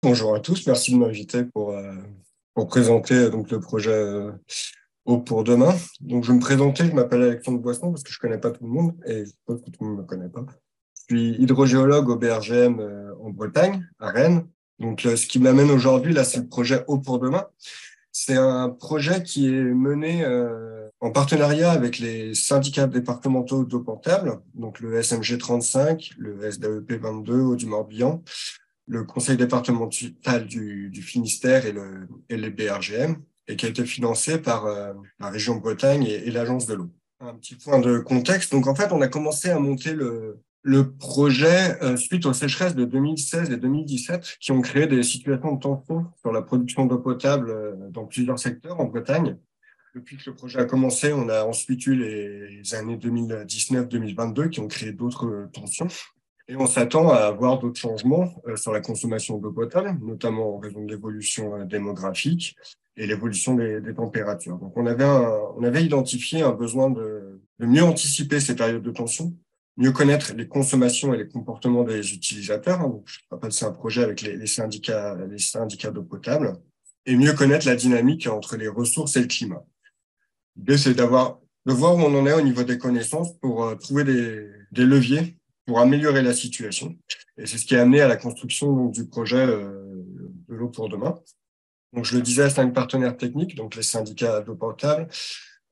Bonjour à tous, merci de m'inviter pour présenter donc le projet Eau pour demain. Donc je vais me présenter, je m'appelle Alexandre Boisson parce que je connais pas tout le monde et je suppose que tout le monde me connaît pas. Je suis hydrogéologue au BRGM en Bretagne, à Rennes. Donc ce qui m'amène aujourd'hui là, c'est le projet Eau pour demain. C'est un projet qui est mené en partenariat avec les syndicats départementaux d'eau potable, donc le SMG 35, le SDEP 22 Eau du Morbihan, le conseil départemental du Finistère et les BRGM, et qui a été financé par la région Bretagne et l'Agence de l'eau. Un petit point de contexte. Donc, en fait, on a commencé à monter le projet suite aux sécheresses de 2016 et 2017 qui ont créé des situations de tension sur la production d'eau potable dans plusieurs secteurs en Bretagne. Depuis que le projet a commencé, on a ensuite eu les années 2019-2022 qui ont créé d'autres tensions. Et on s'attend à avoir d'autres changements sur la consommation d'eau potable, notamment en raison de l'évolution démographique et l'évolution des températures. Donc, on avait identifié un besoin de mieux anticiper ces périodes de tension, mieux connaître les consommations et les comportements des utilisateurs. Donc, je rappelle, c'est un projet avec les syndicats d'eau potable, et mieux connaître la dynamique entre les ressources et le climat. L'idée, c'est de voir où on en est au niveau des connaissances pour trouver des leviers pour améliorer la situation. Et c'est ce qui a amené à la construction donc, du projet de l'eau pour demain. Donc, je le disais, 5 partenaires techniques, donc les syndicats d'eau potable,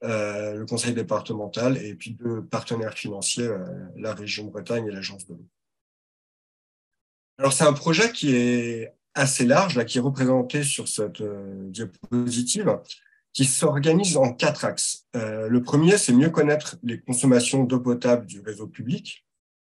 le conseil départemental et puis 2 partenaires financiers, la région Bretagne et l'agence de l'eau. Alors, c'est un projet qui est assez large, là, qui est représenté sur cette diapositive, qui s'organise en 4 axes. Le premier, c'est mieux connaître les consommations d'eau potable du réseau public.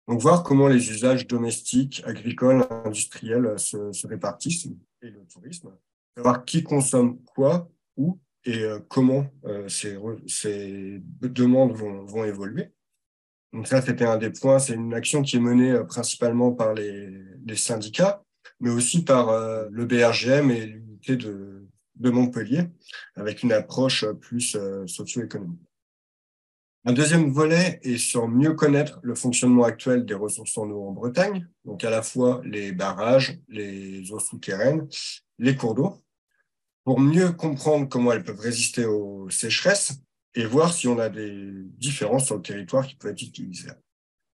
Donc, voir comment les usages domestiques, agricoles, industriels se répartissent et le tourisme. Savoir qui consomme quoi, où et comment ces demandes vont évoluer. Donc ça, c'était un des points. C'est une action qui est menée principalement par les syndicats, mais aussi par le BRGM et l'unité de Montpellier, avec une approche plus socio-économique. Un deuxième volet est sur mieux connaître le fonctionnement actuel des ressources en eau en Bretagne, donc à la fois les barrages, les eaux souterraines, les cours d'eau, pour mieux comprendre comment elles peuvent résister aux sécheresses et voir si on a des différences sur le territoire qui peuvent être utilisées.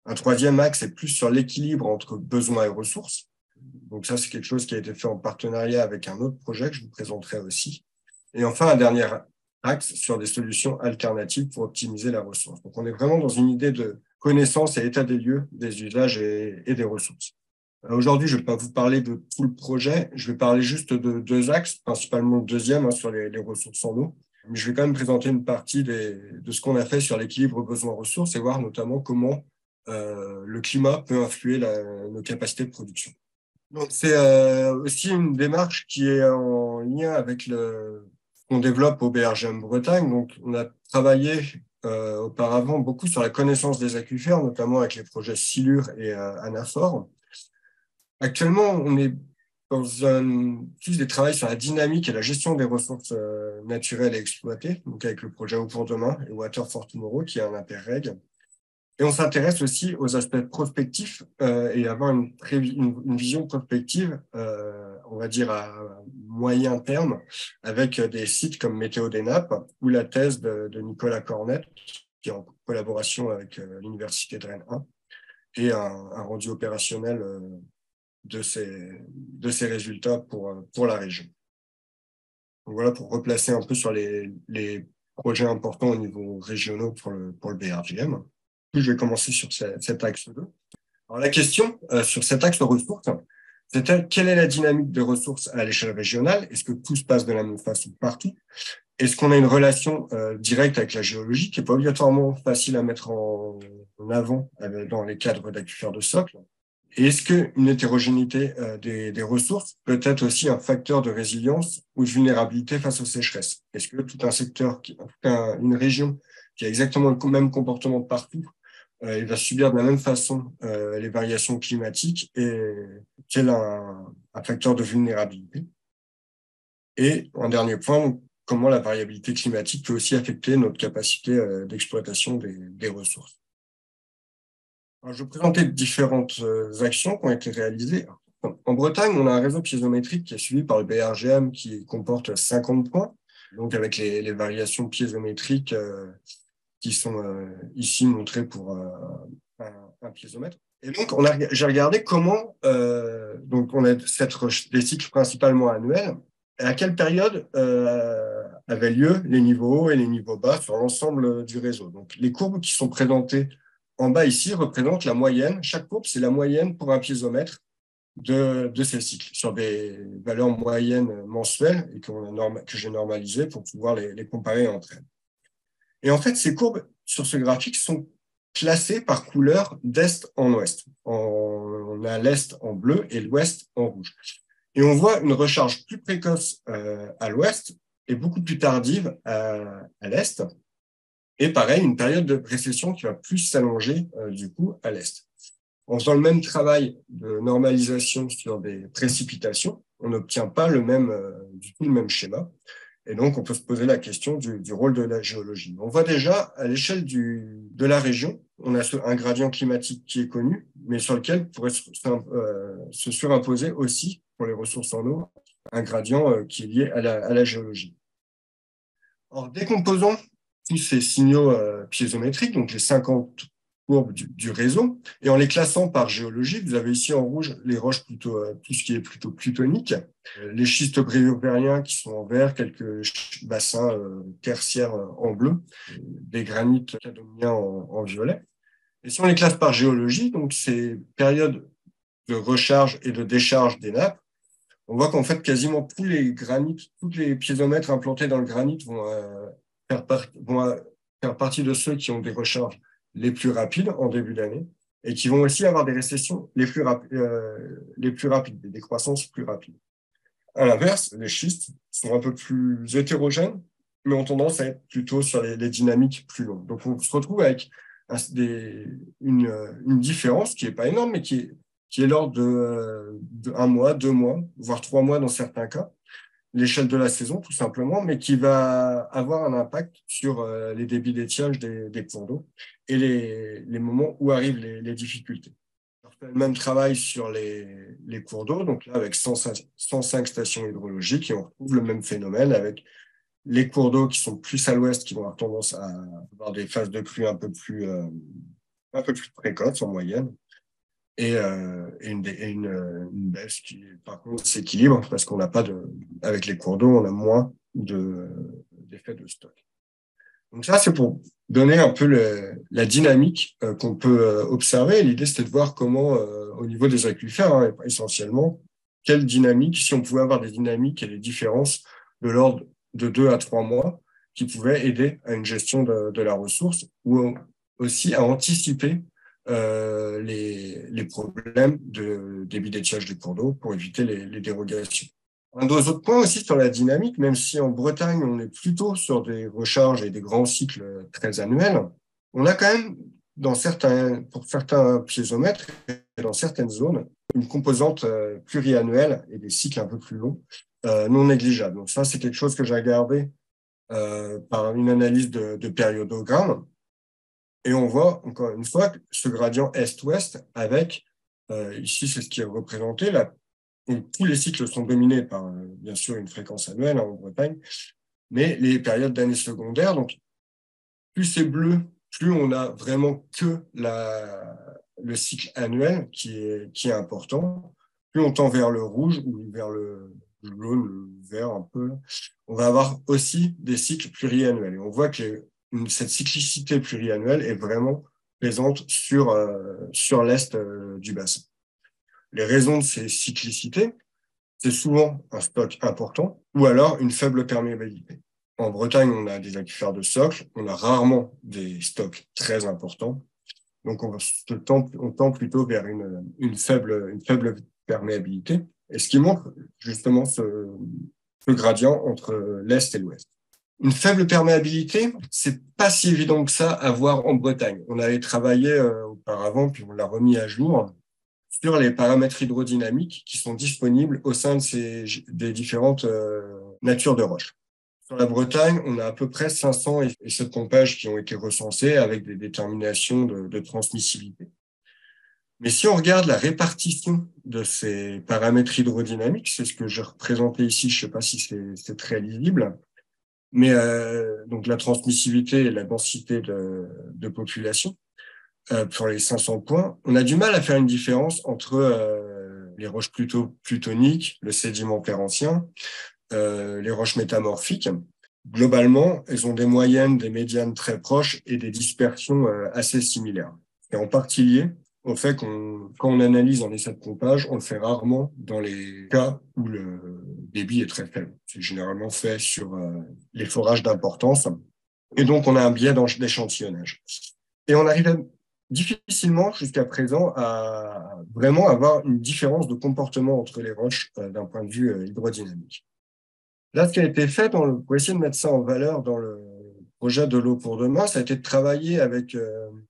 Un troisième axe est plus sur l'équilibre entre besoins et ressources. Donc ça, c'est quelque chose qui a été fait en partenariat avec un autre projet que je vous présenterai aussi. Et enfin, un dernier axe sur des solutions alternatives pour optimiser la ressource. Donc on est vraiment dans une idée de connaissance et état des lieux des usages et des ressources. Aujourd'hui, je ne vais pas vous parler de tout le projet, je vais parler juste de 2 axes, principalement le deuxième sur les ressources en eau. Mais je vais quand même présenter une partie de ce qu'on a fait sur l'équilibre besoins-ressources et voir notamment comment le climat peut influer nos capacités de production. Donc, c'est aussi une démarche qui est en lien avec ce qu'on développe au BRGM Bretagne. Donc, on a travaillé auparavant beaucoup sur la connaissance des aquifères, notamment avec les projets Silure et Anafor. Actuellement, on est dans plus des travaux sur la dynamique et la gestion des ressources naturelles et exploitées, donc avec le projet Eau pour demain et Water for Tomorrow, qui est un interreg. Et on s'intéresse aussi aux aspects prospectifs et avoir une vision prospective, on va dire à moyen terme, avec des sites comme Météo des Nappes ou la thèse de Nicolas Cornette, qui est en collaboration avec l'Université de Rennes 1, et un rendu opérationnel de ces résultats pour la région. Donc voilà pour replacer un peu sur les projets importants au niveau régional pour le BRGM. Je vais commencer sur cet axe 2. Alors, la question sur cet axe de ressources, c'était quelle est la dynamique de ressources à l'échelle régionale? Est-ce que tout se passe de la même façon partout? Est-ce qu'on a une relation directe avec la géologie qui n'est pas obligatoirement facile à mettre en avant dans les cadres d'aquifères de socle? Et est-ce qu'une hétérogénéité des ressources peut être aussi un facteur de résilience ou de vulnérabilité face aux sécheresses? Est-ce que tout un secteur, une région qui a exactement le même comportement de partout, il va subir de la même façon les variations climatiques et quel est un facteur de vulnérabilité? Et un dernier point, comment la variabilité climatique peut aussi affecter notre capacité d'exploitation des ressources. Alors, je vais présenter différentes actions qui ont été réalisées. En Bretagne, on a un réseau piézométrique qui est suivi par le BRGM qui comporte 50 points, donc avec les variations piézométriques qui sont ici montrées pour un piézomètre. Et donc, j'ai regardé comment, donc on a des cycles principalement annuels, et à quelle période avaient lieu les niveaux hauts et les niveaux bas sur l'ensemble du réseau. Donc, les courbes qui sont présentées en bas ici représentent la moyenne. Chaque courbe, c'est la moyenne pour un piézomètre de ces cycles sur des valeurs moyennes mensuelles et que j'ai normalisées pour pouvoir les comparer entre elles. Et en fait, ces courbes sur ce graphique sont classées par couleur d'est en ouest. On a l'est en bleu et l'ouest en rouge. Et on voit une recharge plus précoce à l'ouest et beaucoup plus tardive à l'est. Et pareil, une période de récession qui va plus s'allonger du coup à l'est. En faisant le même travail de normalisation sur des précipitations, on n'obtient pas du tout le même schéma. Et donc, on peut se poser la question du rôle de la géologie. On voit déjà, à l'échelle de la région, on a un gradient climatique qui est connu, mais sur lequel pourrait se surimposer aussi, pour les ressources en eau, un gradient qui est lié à la géologie. En décomposant tous ces signaux piézométriques, donc les 50 courbes du réseau, et en les classant par géologie, vous avez ici en rouge les roches plutôt, tout ce qui est plutôt plutonique, les schistes bréovériens qui sont en vert, quelques bassins tertiaires en bleu, des granites cadomiens en violet. Et si on les classe par géologie, donc ces périodes de recharge et de décharge des nappes, on voit qu'en fait, quasiment tous les piézomètres implantés dans le granit vont faire partie de ceux qui ont des recharges les plus rapides en début d'année et qui vont aussi avoir des récessions les plus rapides, des décroissances plus rapides. À l'inverse, les schistes sont un peu plus hétérogènes, mais ont tendance à être plutôt sur les dynamiques plus longues. Donc, on se retrouve avec une différence qui n'est pas énorme, mais qui est l'ordre de 1 mois, 2 mois, voire 3 mois dans certains cas, l'échelle de la saison, tout simplement, mais qui va avoir un impact sur les débits d'étiage des cours d'eau et les moments où arrivent les difficultés. On fait le même travail sur les cours d'eau, donc là avec 105 stations hydrologiques, et on retrouve le même phénomène avec les cours d'eau qui sont plus à l'ouest, qui vont avoir tendance à avoir des phases de pluie un peu plus précoces en moyenne, et une baisse qui, par contre, s'équilibre parce qu'on n'a pas avec les cours d'eau, on a moins d'effets de stock. Donc ça, c'est pour donner un peu la dynamique qu'on peut observer. L'idée, c'était de voir comment, au niveau des aquifères, hein, essentiellement, quelle dynamique, si on pouvait avoir des dynamiques et des différences de l'ordre de 2 à 3 mois qui pouvaient aider à une gestion de la ressource ou aussi à anticiper les problèmes de débit d'étiage des cours d'eau pour éviter les dérogations. Un autre point aussi sur la dynamique, même si en Bretagne, on est plutôt sur des recharges et des grands cycles très annuels, on a quand même, pour certains piézomètres et dans certaines zones, une composante pluriannuelle et des cycles un peu plus longs, non négligeables. Donc ça, c'est quelque chose que j'ai regardé par une analyse de périodogramme. Et on voit, encore une fois, ce gradient est-ouest avec, ici, c'est ce qui est représenté, tous les cycles sont dominés par, bien sûr, une fréquence annuelle en Bretagne, mais les périodes d'année secondaire, donc plus c'est bleu, plus on a vraiment que le cycle annuel qui est important, plus on tend vers le rouge ou vers le jaune, le vert un peu. On va avoir aussi des cycles pluriannuels. Et on voit que cette cyclicité pluriannuelle est vraiment présente sur l'est du bassin. Les raisons de ces cyclicités, c'est souvent un stock important ou alors une faible perméabilité. En Bretagne, on a des aquifères de socle, on a rarement des stocks très importants. Donc, on tend plutôt vers une faible perméabilité. Et ce qui montre justement ce gradient entre l'Est et l'Ouest. Une faible perméabilité, c'est pas si évident que ça à voir en Bretagne. On avait travaillé auparavant, puis on l'a remis à jour sur les paramètres hydrodynamiques qui sont disponibles au sein des différentes natures de roches. Sur la Bretagne, on a à peu près 500 et 7 pompages qui ont été recensés avec des déterminations de transmissibilité. Mais si on regarde la répartition de ces paramètres hydrodynamiques, c'est ce que j'ai représenté ici, je ne sais pas si c'est très lisible, mais donc la transmissivité et la densité de population pour les 500 points, on a du mal à faire une différence entre les roches plutoniques, le sédimentaire ancien, les roches métamorphiques. Globalement, elles ont des moyennes, des médianes très proches et des dispersions assez similaires. Et en partie lié au fait quand on analyse en essai de pompage, on le fait rarement dans les cas où le débit est très faible. C'est généralement fait sur les forages d'importance. Et donc, on a un biais d'échantillonnage. Et on arrive difficilement jusqu'à présent à vraiment avoir une différence de comportement entre les roches d'un point de vue hydrodynamique. Là, ce qui a été fait pour essayer de mettre ça en valeur dans le projet de l'eau pour demain, ça a été de travailler avec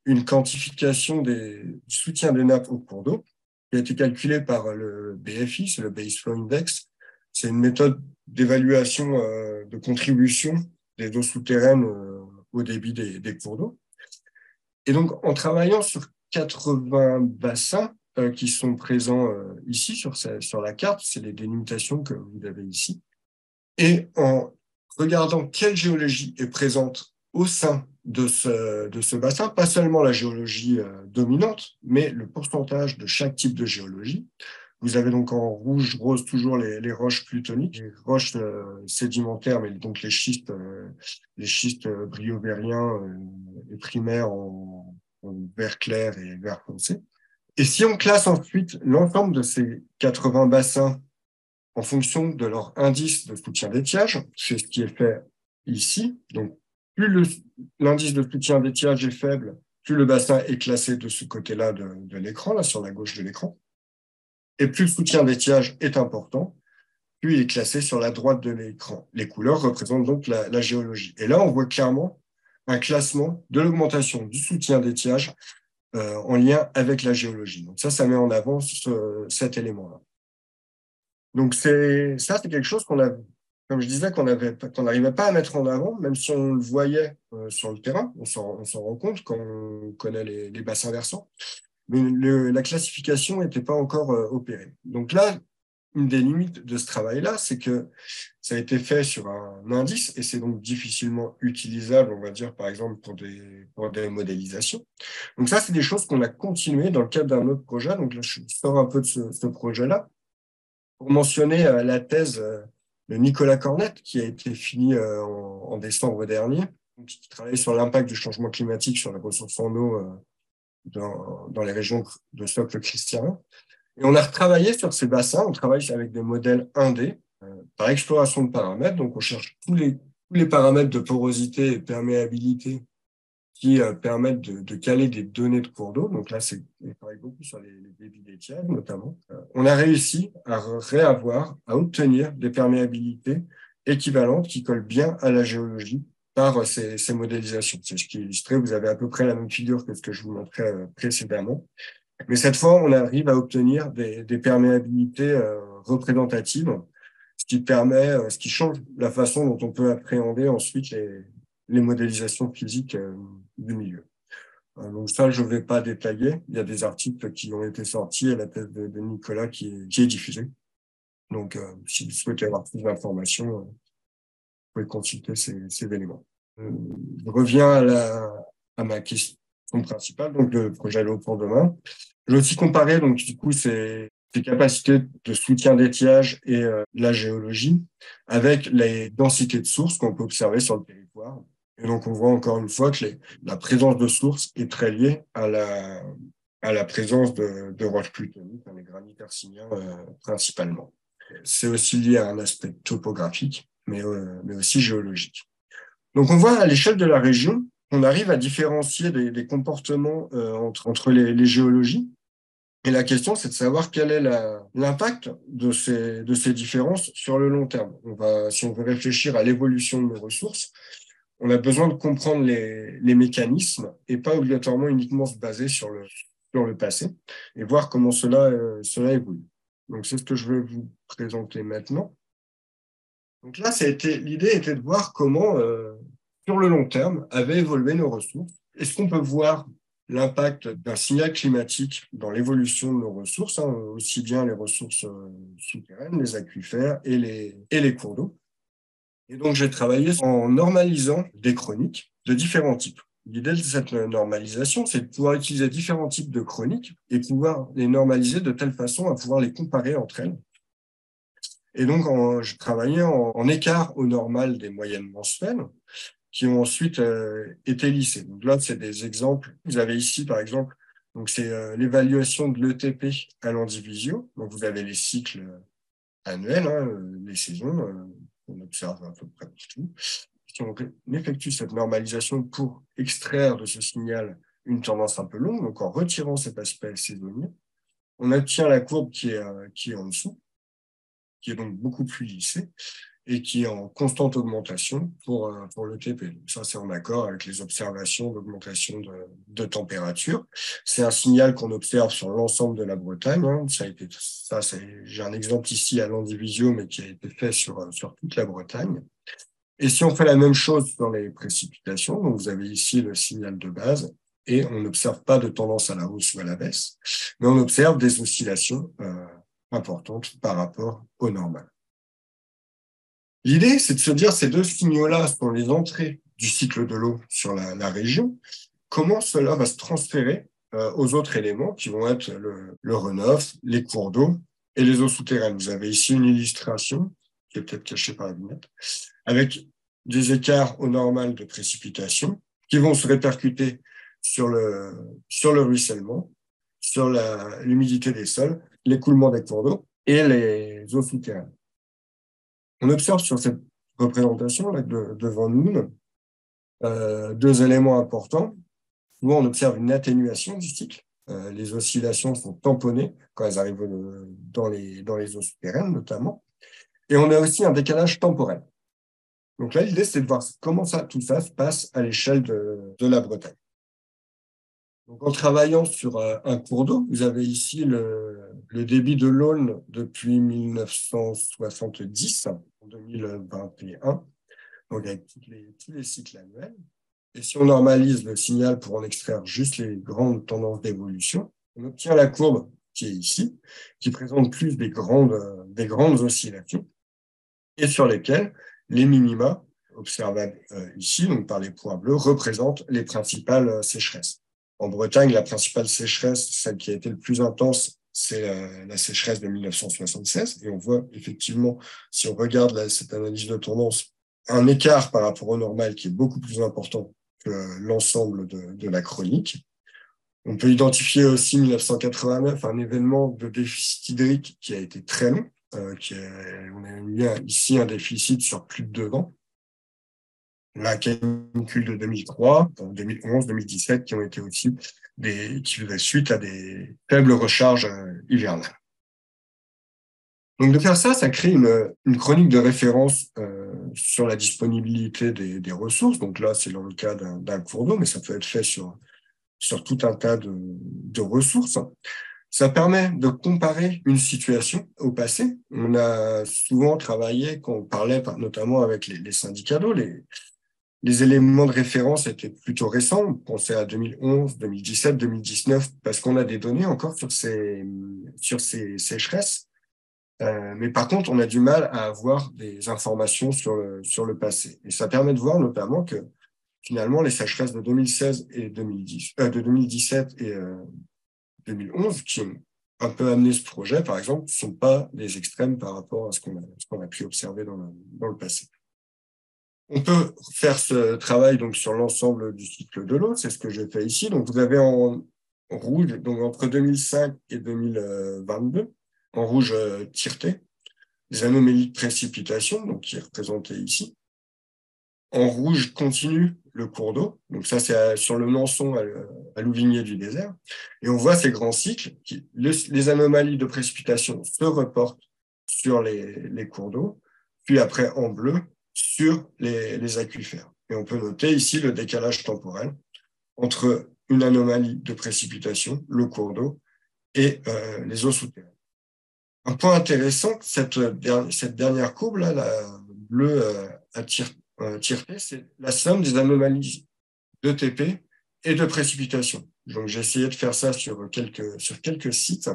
une quantification du soutien des nappes au cours d'eau, qui a été calculée par le BFI, c'est le Base Flow Index. C'est une méthode d'évaluation de contribution des eaux souterraines au débit des cours d'eau. Et donc, en travaillant sur 80 bassins qui sont présents ici sur la carte, c'est les délimitations que vous avez ici, et en regardant quelle géologie est présente au sein de ce bassin, pas seulement la géologie dominante, mais le pourcentage de chaque type de géologie. Vous avez donc en rouge, rose, toujours les roches plutoniques, les roches sédimentaires, mais donc les schistes briovériens et primaires en vert clair et vert foncé. Et si on classe ensuite l'ensemble de ces 80 bassins en fonction de leur indice de soutien d'étiage, c'est ce qui est fait ici. Donc, plus l'indice de soutien d'étiage est faible, plus le bassin est classé de ce côté-là de l'écran, là sur la gauche de l'écran. Et plus le soutien d'étiage est important, plus il est classé sur la droite de l'écran. Les couleurs représentent donc la géologie. Et là, on voit clairement un classement de l'augmentation du soutien d'étiage en lien avec la géologie. Donc ça met en avant cet élément-là. Donc c'est quelque chose qu'on a, comme je disais, qu'on n'arrivait pas à mettre en avant, même si on le voyait sur le terrain, on s'en rend compte quand on connaît les bassins versants, mais la classification n'était pas encore opérée. Donc là, une des limites de ce travail-là, c'est que ça a été fait sur un indice et c'est donc difficilement utilisable, on va dire, par exemple, pour des modélisations. Donc ça, c'est des choses qu'on a continuées dans le cadre d'un autre projet. Donc là, je sors un peu de ce projet-là pour mentionner la thèse de Nicolas Cornette, qui a été finie en décembre dernier, qui travaille sur l'impact du changement climatique sur les ressources en eau dans les régions de socle cristallin. Et on a retravaillé sur ces bassins, on travaille avec des modèles 1D par exploration de paramètres. Donc, on cherche tous les paramètres de porosité et perméabilité qui permettent de caler des données de cours d'eau. Donc là, on travaille beaucoup sur les débits d'étiage, notamment. On a réussi à obtenir des perméabilités équivalentes qui collent bien à la géologie par ces modélisations. C'est ce qui est illustré. Vous avez à peu près la même figure que ce que je vous montrais précédemment. Mais cette fois, on arrive à obtenir des perméabilités représentatives, ce qui change la façon dont on peut appréhender ensuite les modélisations physiques du milieu. Donc ça, je ne vais pas détailler. Il y a des articles qui ont été sortis et la thèse de Nicolas qui est diffusée. Donc, si vous souhaitez avoir plus d'informations, vous pouvez consulter ces éléments. Je reviens à ma question principale, donc le projet L'eau pour demain. Je vais aussi comparer, donc du coup, ces capacités de soutien d'étiage et la géologie avec les densités de sources qu'on peut observer sur le territoire. Et donc, on voit encore une fois que la présence de sources est très liée à la présence de roches plutoniques, les granites hercyniens principalement. C'est aussi lié à un aspect topographique, mais aussi géologique. Donc, on voit à l'échelle de la région, on arrive à différencier des comportements entre les géologies. Et la question, c'est de savoir quel est l'impact de ces différences sur le long terme. Si on veut réfléchir à l'évolution de nos ressources, on a besoin de comprendre les mécanismes et pas obligatoirement uniquement se baser sur le passé et voir comment cela évolue. Donc, c'est ce que je vais vous présenter maintenant. Donc là, l'idée était de voir comment, sur le long terme, avaient évolué nos ressources. Est-ce qu'on peut voir l'impact d'un signal climatique dans l'évolution de nos ressources, hein, aussi bien les ressources souterraines, les aquifères et les cours d'eau. Et donc, j'ai travaillé en normalisant des chroniques de différents types. L'idée de cette normalisation, c'est de pouvoir utiliser différents types de chroniques et pouvoir les normaliser de telle façon à pouvoir les comparer entre elles. Et donc, je travaillais en écart au normal des moyennes mensuelles qui ont ensuite été lissées. Donc là, c'est des exemples. Vous avez ici, par exemple, donc c'est l'évaluation de l'ETP à l'Andivisio. Donc, vous avez les cycles annuels, hein, les saisons, on observe à peu près tout. Si on effectue cette normalisation pour extraire de ce signal une tendance un peu longue, donc en retirant cet aspect saisonnier, on obtient la courbe qui est en dessous, qui est donc beaucoup plus lissée et qui est en constante augmentation pour le TP. Donc ça, c'est en accord avec les observations d'augmentation de température. C'est un signal qu'on observe sur l'ensemble de la Bretagne. Hein. J'ai un exemple ici à Landivisio, mais qui a été fait sur toute la Bretagne. Et si on fait la même chose dans les précipitations, donc vous avez ici le signal de base, et on n'observe pas de tendance à la hausse ou à la baisse, mais on observe des oscillations importantes par rapport au normal. L'idée, c'est de se dire, ces deux signaux-là sont les entrées du cycle de l'eau sur la région. Comment cela va se transférer aux autres éléments qui vont être le runoff, les cours d'eau et les eaux souterraines. Vous avez ici une illustration, qui est peut-être cachée par la lunette, avec des écarts au normal de précipitation qui vont se répercuter sur le ruissellement, sur l'humidité des sols, l'écoulement des cours d'eau et les eaux souterraines. On observe sur cette représentation là, devant nous deux éléments importants. Souvent, on observe une atténuation du cycle. Les oscillations sont tamponnées quand elles arrivent dans les eaux souterraines, notamment. Et on a aussi un décalage temporel. Donc là, l'idée, c'est de voir comment tout ça se passe à l'échelle de la Bretagne. Donc, en travaillant sur un cours d'eau, vous avez ici le débit de l'Aulne depuis 1970, en 2021, donc avec tous les cycles annuels. Et si on normalise le signal pour en extraire juste les grandes tendances d'évolution, on obtient la courbe qui est ici, qui présente plus des grandes oscillations, et sur lesquelles les minima observables ici, donc par les points bleus, représentent les principales sécheresses. En Bretagne, la principale sécheresse, celle qui a été le plus intense, c'est la sécheresse de 1976. Et on voit effectivement, si on regarde cette analyse de tendance, un écart par rapport au normal qui est beaucoup plus important que l'ensemble de la chronique. On peut identifier aussi 1989, un événement de déficit hydrique qui a été très long. On a eu ici un déficit sur plus de 2 ans. La canicule de 2003, 2011, 2017, qui ont été aussi qui faisaient suite à des faibles recharges hivernales. Donc de faire ça, ça crée une chronique de référence sur la disponibilité des ressources. Donc là, c'est dans le cas d'un cours d'eau, mais ça peut être fait sur tout un tas de ressources. Ça permet de comparer une situation au passé. On a souvent travaillé, quand on parlait notamment avec les syndicats d'eau, les éléments de référence étaient plutôt récents. On pensait à 2011, 2017, 2019, parce qu'on a des données encore sur ces sécheresses. Mais par contre, on a du mal à avoir des informations sur le passé. Et ça permet de voir notamment que finalement, les sécheresses de 2016 et de 2017 et 2011, qui ont un peu amené ce projet, par exemple, ne sont pas des extrêmes par rapport à ce qu'on a pu observer dans le passé. On peut faire ce travail donc sur l'ensemble du cycle de l'eau, c'est ce que j'ai fait ici. Donc vous avez en rouge, donc entre 2005 et 2022, en rouge tireté, les anomalies de précipitation, donc qui est représenté ici. En rouge continu, le cours d'eau. Donc ça, c'est sur le Manson à Louvigné du désert. Et on voit ces grands cycles, les anomalies de précipitation se reportent sur les cours d'eau, puis après en bleu, sur les aquifères. Et on peut noter ici le décalage temporel entre une anomalie de précipitation, le cours d'eau, et les eaux souterraines. Un point intéressant, cette dernière courbe-là, la bleue à tireté, c'est la somme des anomalies d'ETP et de précipitation. Donc, j'ai essayé de faire ça sur quelques sites.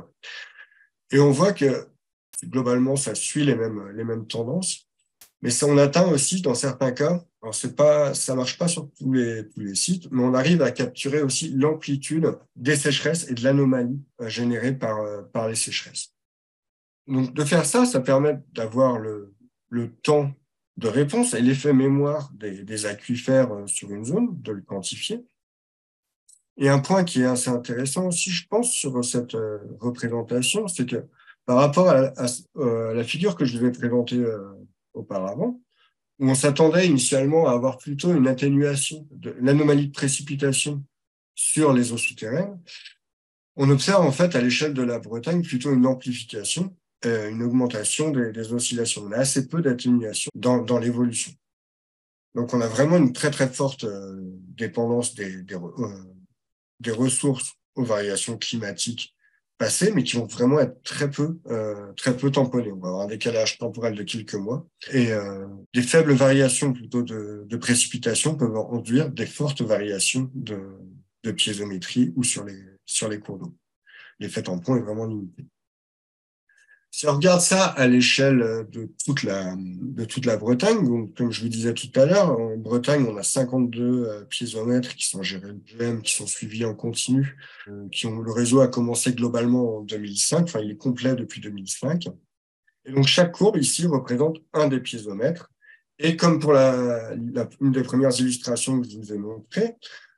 Et on voit que globalement, ça suit les mêmes tendances. Mais ça, on atteint aussi, dans certains cas, alors ça marche pas sur tous les sites, mais on arrive à capturer aussi l'amplitude des sécheresses et de l'anomalie générée par les sécheresses. Donc, de faire ça, ça permet d'avoir le temps de réponse et l'effet mémoire des aquifères sur une zone, de le quantifier. Et un point qui est assez intéressant aussi, je pense, sur cette représentation, c'est que par rapport à la figure que je devais présenter auparavant, où on s'attendait initialement à avoir plutôt une atténuation de l'anomalie de précipitation sur les eaux souterraines, on observe en fait à l'échelle de la Bretagne plutôt une amplification, une augmentation des oscillations. On a assez peu d'atténuation dans l'évolution. Donc on a vraiment une très très forte dépendance des ressources aux variations climatiques passées, mais qui vont vraiment être très peu tamponnées. On va avoir un décalage temporel de quelques mois. Et des faibles variations plutôt de précipitations peuvent induire des fortes variations de piézométrie ou sur les cours d'eau. L'effet tampon est vraiment limité. Si on regarde ça à l'échelle de toute la Bretagne, donc, comme je vous disais tout à l'heure, en Bretagne, on a 52 piézomètres qui sont gérés GM, qui sont suivis en continu, le réseau a commencé globalement en 2005, enfin, il est complet depuis 2005. Et donc, chaque courbe ici représente un des piézomètres. Et comme pour une des premières illustrations que je vous ai montrées,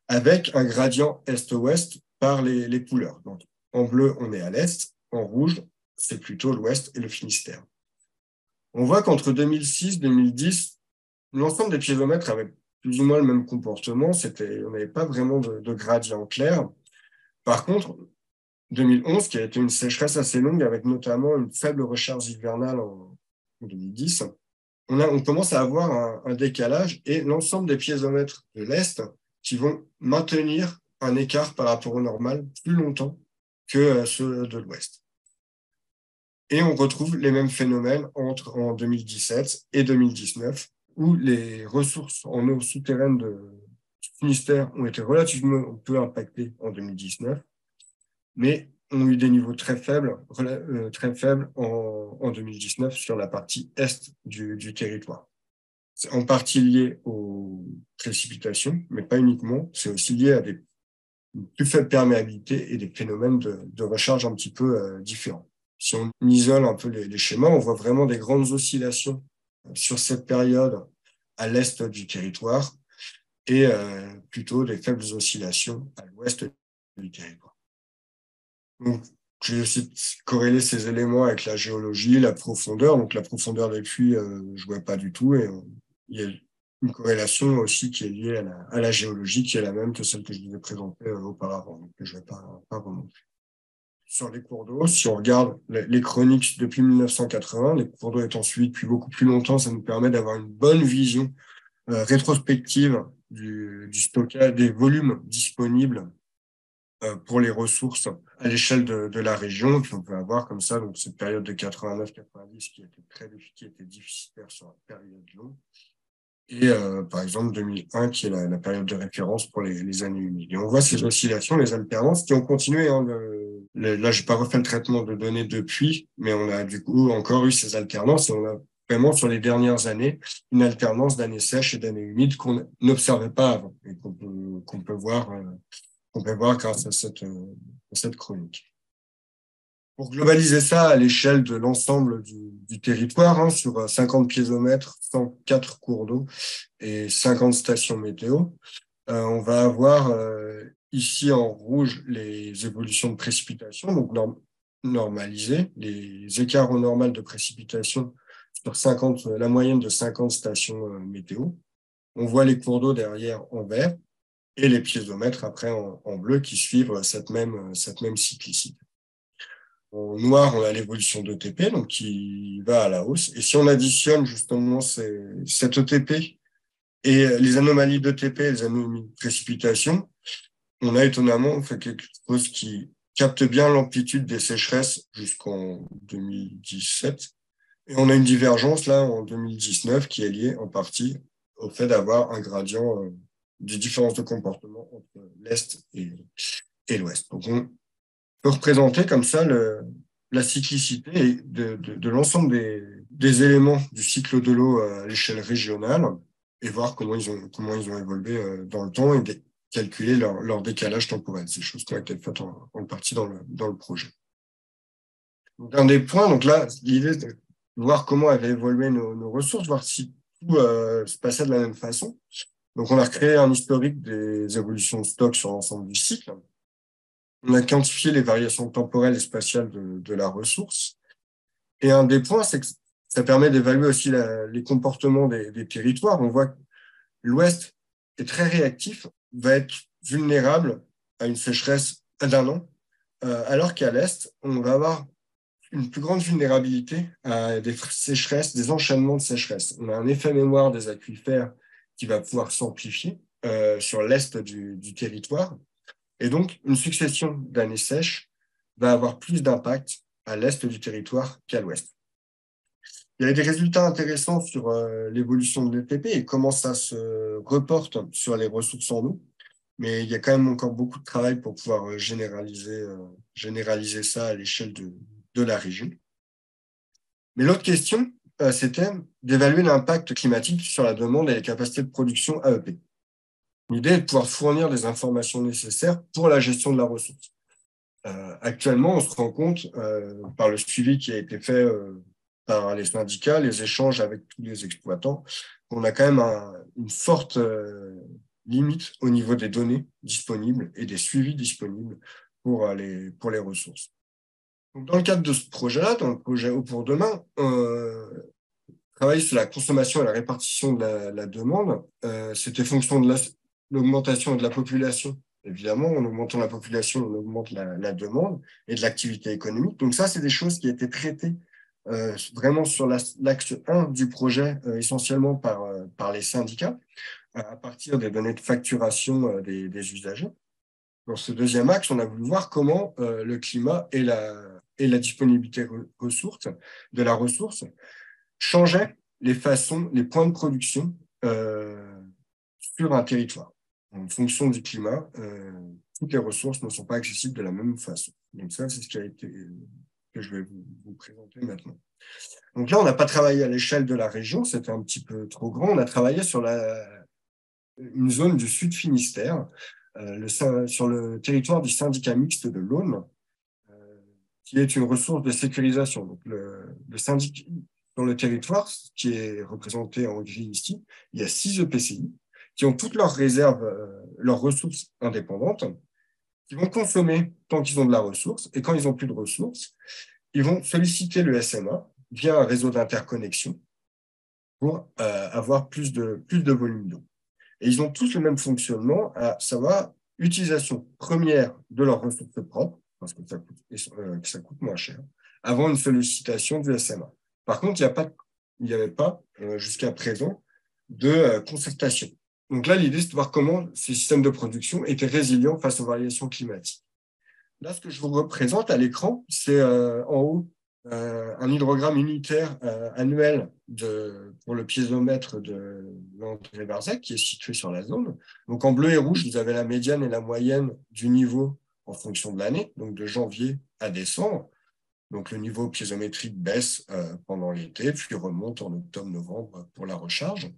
avec un gradient est-ouest par les couleurs. Donc, en bleu, on est à l'est, en rouge, c'est plutôt l'ouest et le Finistère. On voit qu'entre 2006 et 2010, l'ensemble des piézomètres avaient plus ou moins le même comportement. On n'avait pas vraiment de gradient clair. Par contre, 2011, qui a été une sécheresse assez longue, avec notamment une faible recharge hivernale en 2010, on commence à avoir un décalage et l'ensemble des piézomètres de l'Est qui vont maintenir un écart par rapport au normal plus longtemps que ceux de l'Ouest. Et on retrouve les mêmes phénomènes en 2017 et 2019, où les ressources en eau souterraine du Finistère ont été relativement peu impactées en 2019, mais ont eu des niveaux très faibles en 2019 sur la partie est du territoire. C'est en partie lié aux précipitations, mais pas uniquement. C'est aussi lié à une plus faible perméabilité et des phénomènes de recharge un petit peu différents. Si on isole un peu les schémas, on voit vraiment des grandes oscillations sur cette période à l'est du territoire et plutôt des faibles oscillations à l'ouest du territoire. Donc, j'ai aussi corrélé ces éléments avec la géologie, la profondeur. Donc, la profondeur des puits, je ne vois pas du tout. Et il y a une corrélation aussi qui est liée à la géologie, qui est la même que celle que je vous ai présentée auparavant. Donc, je ne vais pas remonter. Sur les cours d'eau, si on regarde les chroniques depuis 1980, les cours d'eau étant suivis depuis beaucoup plus longtemps, ça nous permet d'avoir une bonne vision rétrospective du stockage des volumes disponibles pour les ressources à l'échelle de la région. Puis on peut avoir comme ça donc cette période de 89-90 qui était déficitaire sur la période longue. Et par exemple 2001 qui est la période de référence pour les années humides. Et on voit ces oscillations, les alternances qui ont continué. Là, j'ai pas refait le traitement de données depuis, mais on a du coup encore eu ces alternances et on a vraiment sur les dernières années une alternance d'années sèches et d'années humides qu'on n'observait pas avant et qu'on peut voir grâce à cette chronique. Pour globaliser ça à l'échelle de l'ensemble du territoire, sur 50 piézomètres, 104 cours d'eau et 50 stations météo, on va avoir ici en rouge les évolutions de précipitation, donc normalisées, les écarts au normal de précipitation sur la moyenne de 50 stations météo. On voit les cours d'eau derrière en vert et les piézomètres après en bleu qui suivent cette même cyclicité. En noir, on a l'évolution d'ETP, donc qui va à la hausse. Et si on additionne justement cet ETP et les anomalies d'ETP et les anomalies de précipitation, on a étonnamment fait quelque chose qui capte bien l'amplitude des sécheresses jusqu'en 2017. Et on a une divergence là en 2019 qui est liée en partie au fait d'avoir un gradient des différences de comportement entre l'Est et l'ouest. Donc, on peut représenter comme ça la cyclicité de l'ensemble des éléments du cycle de l'eau à l'échelle régionale et voir comment ils ont évolué dans le temps et calculer leur décalage temporel. C'est des choses qui ont été faites en partie dans le projet. Donc, un des points, donc là, l'idée, c'est de voir comment avaient évolué nos ressources, voir si tout se passait de la même façon. Donc, on a recréé un historique des évolutions de stock sur l'ensemble du cycle. On a quantifié les variations temporelles et spatiales de la ressource. Et un des points, c'est que ça permet d'évaluer aussi les comportements des territoires. On voit que l'Ouest est très réactif, va être vulnérable à une sécheresse d'un an, alors qu'à l'Est, on va avoir une plus grande vulnérabilité à des sécheresses, des enchaînements de sécheresses. On a un effet mémoire des aquifères qui va pouvoir s'amplifier sur l'Est du territoire. Et donc, une succession d'années sèches va avoir plus d'impact à l'Est du territoire qu'à l'Ouest. Il y a des résultats intéressants sur l'évolution de l'ETP et comment ça se reporte sur les ressources en eau. Mais il y a quand même encore beaucoup de travail pour pouvoir généraliser ça à l'échelle de la région. Mais l'autre question, c'était d'évaluer l'impact climatique sur la demande et les capacités de production AEP. L'idée est de pouvoir fournir des informations nécessaires pour la gestion de la ressource. Actuellement, on se rend compte, par le suivi qui a été fait par les syndicats, les échanges avec tous les exploitants, qu'on a quand même une forte limite au niveau des données disponibles et des suivis disponibles pour les ressources. Donc, dans le cadre de ce projet-là, dans le projet Eau pour demain, travailler sur la consommation et la répartition de la demande. C'était fonction de l'augmentation de la population. Évidemment, en augmentant la population, on augmente la demande et de l'activité économique. Donc ça, c'est des choses qui étaient traitées vraiment sur l'axe 1 du projet, essentiellement par les syndicats, à partir des données de facturation des usagers. Dans ce deuxième axe, on a voulu voir comment le climat et la disponibilité de la ressource changeaient les façons, les points de production sur un territoire. En fonction du climat, toutes les ressources ne sont pas accessibles de la même façon. Donc ça, c'est ce que je vais vous présenter maintenant. Donc là, on n'a pas travaillé à l'échelle de la région, c'était un petit peu trop grand. On a travaillé sur une zone du Sud Finistère, sur le territoire du syndicat mixte de l'Aune, qui est une ressource de sécurisation. Donc le syndicat dans le territoire, qui est représenté en gris ici, il y a 6 EPCI qui ont toutes leurs réserves, leurs ressources indépendantes, qui vont consommer tant qu'ils ont de la ressource, et quand ils n'ont plus de ressources, ils vont solliciter le SMA via un réseau d'interconnexion pour avoir plus de volume d'eau. Et ils ont tous le même fonctionnement, à savoir utilisation première de leurs ressources propres, parce que ça coûte moins cher, avant une sollicitation du SMA. Par contre, il n'y avait pas, jusqu'à présent, de concertation. Donc là, l'idée, c'est de voir comment ces systèmes de production étaient résilients face aux variations climatiques. Là, ce que je vous représente à l'écran, c'est en haut un hydrogramme unitaire annuel pour le piézomètre de Landré-Varzec, qui est situé sur la zone. Donc en bleu et rouge, vous avez la médiane et la moyenne du niveau en fonction de l'année, donc de janvier à décembre. Donc le niveau piézométrique baisse pendant l'été, puis remonte en octobre-novembre pour la recharge.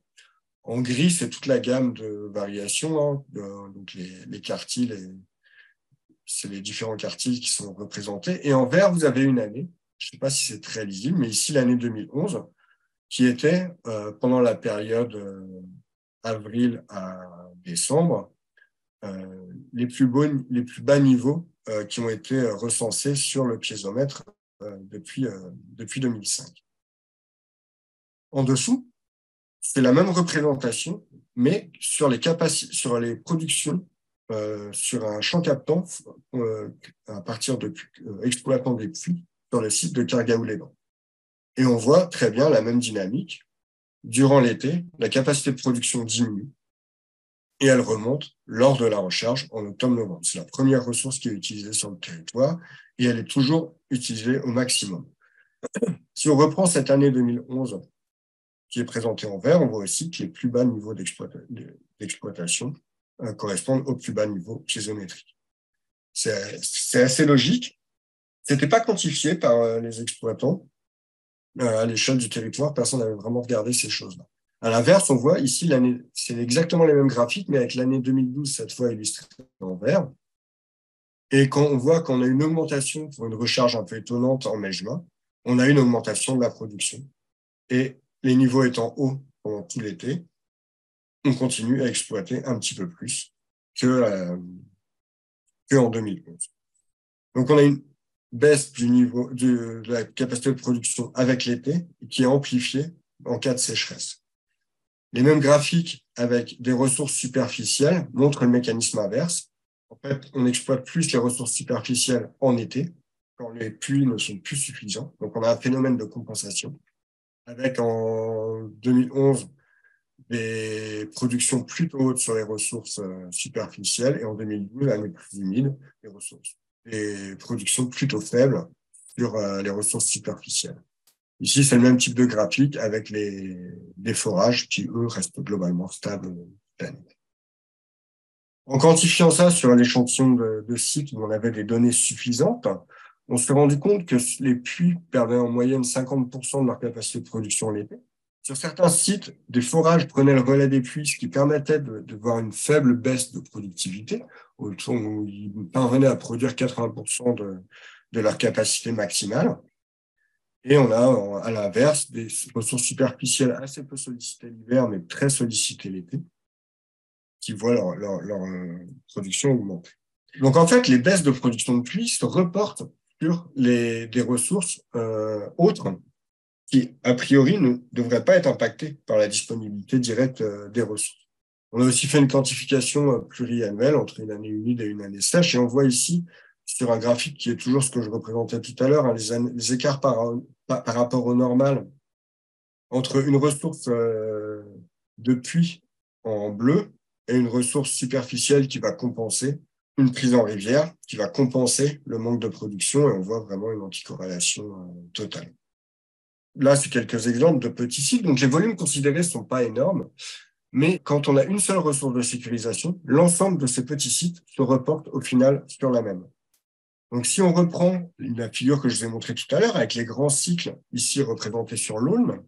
En gris, c'est toute la gamme de variations, hein, donc les quartiles, c'est les différents quartiles qui sont représentés. Et en vert, vous avez une année. Je ne sais pas si c'est très lisible, mais ici, l'année 2011, qui était pendant la période avril à décembre, les plus bas niveaux qui ont été recensés sur le piézomètre depuis 2005. En dessous, c'est la même représentation, mais sur les productions, sur un champ captant à partir exploitant des puits sur le site de Kergaou-les-Bains. Et on voit très bien la même dynamique. Durant l'été, la capacité de production diminue et elle remonte lors de la recharge en octobre-novembre. C'est la première ressource qui est utilisée sur le territoire et elle est toujours utilisée au maximum. Si on reprend cette année 2011 qui est présentée en vert, on voit aussi que les plus bas niveaux d'exploitation correspondent au plus bas niveau piézométrique. C'est assez logique. C'était pas quantifié par les exploitants. À l'échelle du territoire, personne n'avait vraiment regardé ces choses-là. À l'inverse, on voit ici, c'est exactement les mêmes graphiques, mais avec l'année 2012, cette fois illustrée en vert. Et quand on voit qu'on a une augmentation pour une recharge un peu étonnante en mai-juin, on a une augmentation de la production. Et les niveaux étant hauts pendant tout l'été, on continue à exploiter un petit peu plus que en 2011. Donc, on a une baisse du niveau de la capacité de production avec l'été qui est amplifiée en cas de sécheresse. Les mêmes graphiques avec des ressources superficielles montrent le mécanisme inverse. En fait, on exploite plus les ressources superficielles en été, quand les pluies ne sont plus suffisantes. Donc, on a un phénomène de compensation, avec en 2011 des productions plutôt hautes sur les ressources superficielles, et en 2012, l'année plus humide, des productions plutôt faibles sur les ressources superficielles. Ici, c'est le même type de graphique avec les forages qui, eux, restent globalement stables. En quantifiant ça sur l'échantillon de sites où on avait des données suffisantes, on s'est rendu compte que les puits perdaient en moyenne 50% de leur capacité de production l'été. Sur certains sites, des forages prenaient le relais des puits, ce qui permettait de voir une faible baisse de productivité, où ils parvenaient à produire 80% de leur capacité maximale. Et on a, à l'inverse, des ressources superficielles assez peu sollicitées l'hiver, mais très sollicitées l'été, qui voient leur production augmenter. Donc, en fait, les baisses de production de pluie se reportent sur des ressources autres qui, a priori, ne devraient pas être impactées par la disponibilité directe des ressources. On a aussi fait une quantification pluriannuelle entre une année humide et une année sèche, et on voit ici, sur un graphique qui est toujours ce que je représentais tout à l'heure, hein, les écarts par rapport au normal entre une ressource de puits en bleu et une ressource superficielle qui va compenser une prise en rivière, qui va compenser le manque de production, et on voit vraiment une anticorrélation totale. Là, c'est quelques exemples de petits sites. Donc, les volumes considérés ne sont pas énormes, mais quand on a une seule ressource de sécurisation, l'ensemble de ces petits sites se reporte au final sur la même. Donc, si on reprend la figure que je vous ai montrée tout à l'heure, avec les grands cycles ici représentés sur l'Aulne,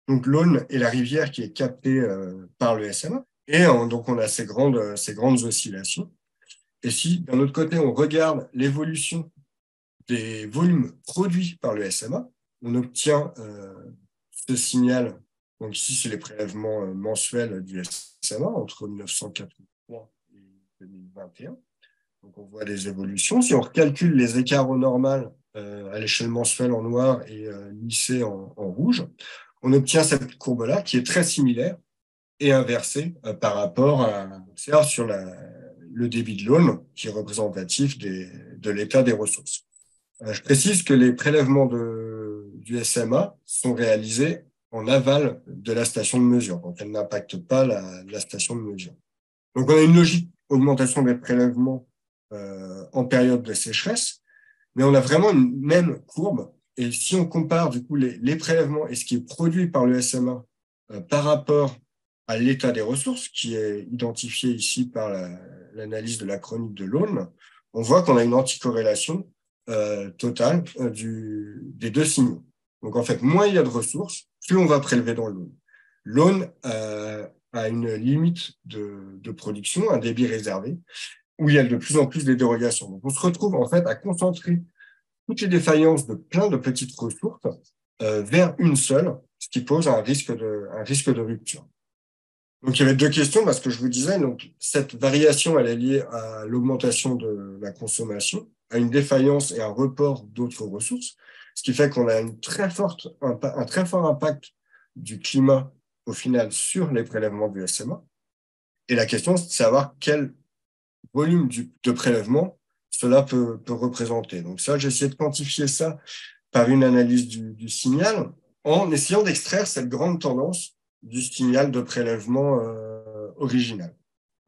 donc l'Aulne est la rivière qui est captée par le SMA, et donc on a ces grandes oscillations. Et si, d'un autre côté, on regarde l'évolution des volumes produits par le SMA, on obtient ce signal. Donc ici, c'est les prélèvements mensuels du SMA entre 1983 et 2021. Donc on voit des évolutions. Si on recalcule les écarts au normal à l'échelle mensuelle en noir et lissé en rouge, on obtient cette courbe-là qui est très similaire et inversée par rapport sur le débit de l'Aulne, qui est représentatif de l'état des ressources. Je précise que les prélèvements du SMA sont réalisés en aval de la station de mesure, donc elles n'impactent pas la station de mesure. Donc, on a une logique augmentation des prélèvements en période de sécheresse, mais on a vraiment une même courbe. Et si on compare du coup les prélèvements et ce qui est produit par le SMA par rapport à l'état des ressources, qui est identifié ici par l'analyse de la chronique de l'Aulne, on voit qu'on a une anticorrélation totale des deux signaux. Donc en fait, moins il y a de ressources, plus on va prélever dans l'Aulne. L'Aulne a une limite de production, un débit réservé, où il y a de plus en plus des dérogations. Donc on se retrouve en fait à concentrer toutes les défaillances de plein de petites ressources vers une seule, ce qui pose un risque de rupture. Donc, il y avait deux questions, parce que je vous disais, donc, cette variation, elle est liée à l'augmentation de la consommation, à une défaillance et un report d'autres ressources, ce qui fait qu'on a un très fort impact du climat, au final, sur les prélèvements du SMA. Et la question, c'est de savoir quel volume de prélèvement cela peut représenter. Donc ça, j'ai essayé de quantifier ça par une analyse du signal, en essayant d'extraire cette grande tendance du signal de prélèvement original.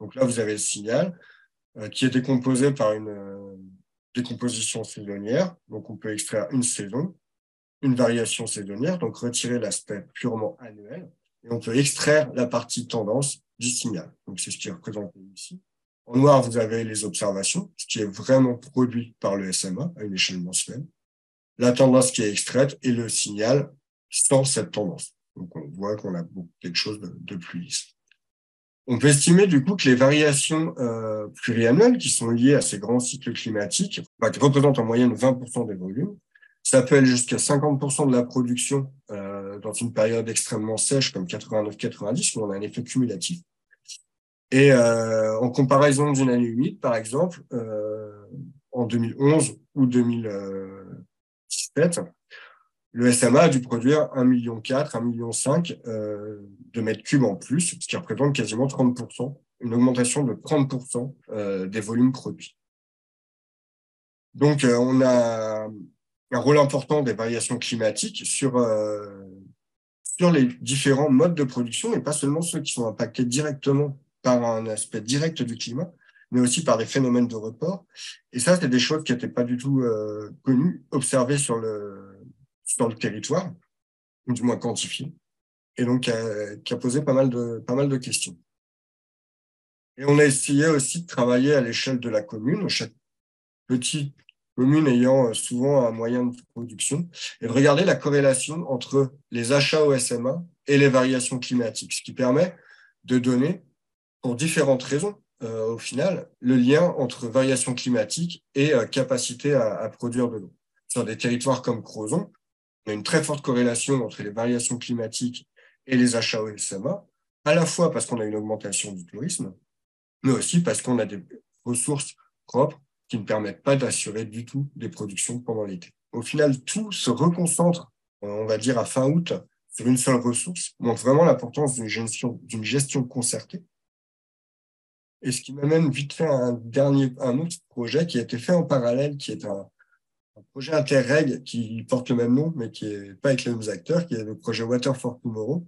Donc là, vous avez le signal qui est décomposé par une décomposition saisonnière. Donc on peut extraire une saison, une variation saisonnière, donc retirer l'aspect purement annuel, et on peut extraire la partie tendance du signal. Donc c'est ce qui est représenté ici, En noir, vous avez les observations, ce qui est vraiment produit par le SMA à une échelle mensuelle, la tendance qui est extraite et le signal sans cette tendance. Donc, on voit qu'on a quelque chose de plus lisse. On peut estimer du coup que les variations pluriannuelles qui sont liées à ces grands cycles climatiques, qui représentent en moyenne 20% des volumes, ça peut aller jusqu'à 50% de la production dans une période extrêmement sèche comme 89-90, où on a un effet cumulatif. Et en comparaison d'une année humide, par exemple, en 2011 ou 2017, le SMA a dû produire 1,4 million, 1,5 million de mètres cubes en plus, ce qui représente quasiment 30%, une augmentation de 30% des volumes produits. Donc, on a un rôle important des variations climatiques sur les différents modes de production, et pas seulement ceux qui sont impactés directement par un aspect direct du climat, mais aussi par des phénomènes de report. Et ça, c'est des choses qui n'étaient pas du tout connues, observées sur le territoire, ou du moins quantifiées, et donc qui a posé pas mal de questions. Et on a essayé aussi de travailler à l'échelle de la commune, chaque petite commune ayant souvent un moyen de production, et de regarder la corrélation entre les achats au SMA et les variations climatiques, ce qui permet de donner, pour différentes raisons, au final, le lien entre variations climatiques et capacité à produire de l'eau. Sur des territoires comme Crozon, on a une très forte corrélation entre les variations climatiques et les achats au SMA, à la fois parce qu'on a une augmentation du tourisme, mais aussi parce qu'on a des ressources propres qui ne permettent pas d'assurer du tout des productions pendant l'été. Au final, tout se reconcentre, on va dire à fin août, sur une seule ressource, montre vraiment l'importance d'une gestion concertée. Et ce qui m'amène vite fait à un autre projet qui a été fait en parallèle, qui est un projet Interreg qui porte le même nom, mais qui n'est pas avec les mêmes acteurs, qui est le projet Water for Tomorrow,